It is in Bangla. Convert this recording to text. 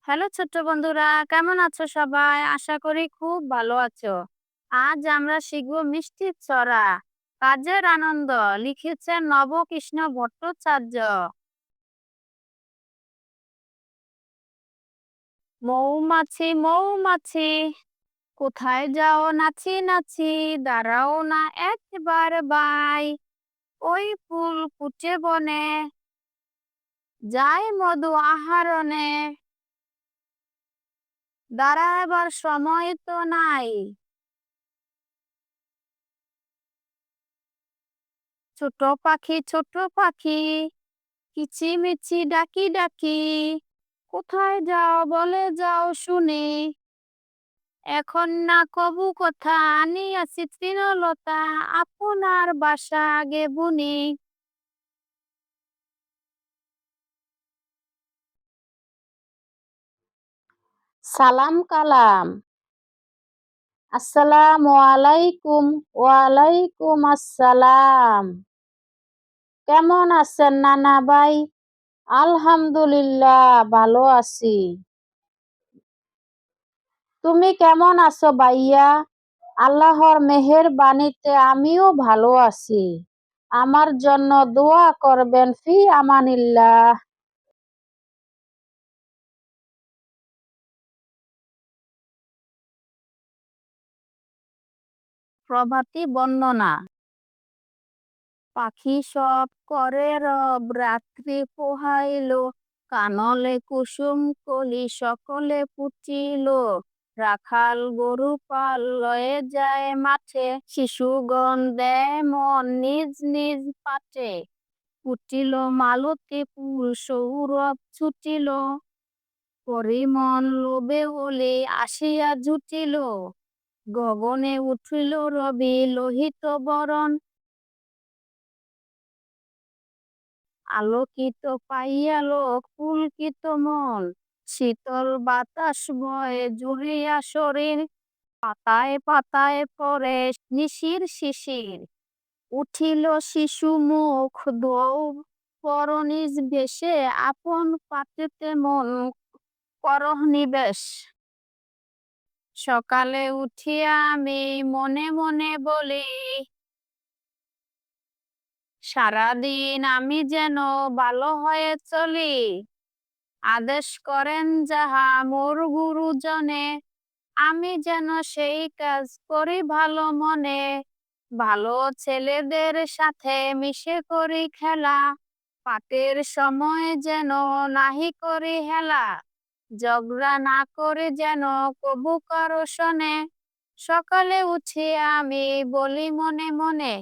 হ্যালো ছোট্ট বন্ধুরা, কেমন আছো সবাই? আশা করি খুব ভালো আছো। আজ আমরা শিখব মিষ্টির ছড়া। কাজের আনন্দ লিখেছেন নবকৃষ্ণ ভট্টাচার্য। মৌমাছি মৌমাছি কোথায় যাও নাচি নাচি, দাঁড়াও না একবার বাই। ওই ফুল ফুটে বনে, যায় মধু আহরণে, দাঁড়াবার সময় তো নাই। ছোট পাখি কিচিমিচি ডাকি ডাকি, কোথায় যাও বলে যাও শুনি। এখন না কবু কথা আনিয়াছি তৃণলতা, আপনার বাসা আগে বুনি। সালাম কালাম। আসসালামু আলাইকুম। ওয়ালাইকুম আসসালাম। কেমন আছেন নানা ভাই? আলহামদুলিল্লাহ ভালো আছি। তুমি কেমন আছো ভাইয়া? আল্লাহর মেহেরবানিতে আমিও ভালো আছি। আমার জন্য দোয়া করবেন। ফি আমানিল্লাহ। প্রভাতী বর্ণনা। পাখি সব করে রব, রাত্রি পোহাইল, কানলে কুসুম কলি সকলে পুচিল। রাখাল গরু পাল লয়ে যায় মাঠে, শিশুগণ দেয় মন নিজ নিজ পাটে। ফুটিল মালতী ফুল সৌরভ ছুটিল, পরিমল লোভে ওলে আসিয়া জুটিল। গগনে উঠিল রবি লোহিত বরণ, আলোকিত পাইয়া লোক পুলকিত মন। শীতল বাতাস বয়ে জুড়িয়া শরীর, পাতায় পাতায় পরে নিশির শিশির। উঠিল শিশু মুখ ধৌ পরনিজ বেশে, আপন পাতেতে মন করহ নিবেশ। সকালে উঠিয়া আমি মনে মনে বলি, সারাদিন আমি যেন ভালো হয়ে চলি। আদেশ করেন যাহা মোর গুরুজনে, আমি যেন সেই কাজ করি ভালো মনে। ভালো ছেলেদের সাথে মিশে করি খেলা, পাটের সময় যেন নাহি করি হেলা। ঝগড়া না করে যেন কবু কারো শোনে, সকালে উঠে আমি বলি মনে মনে,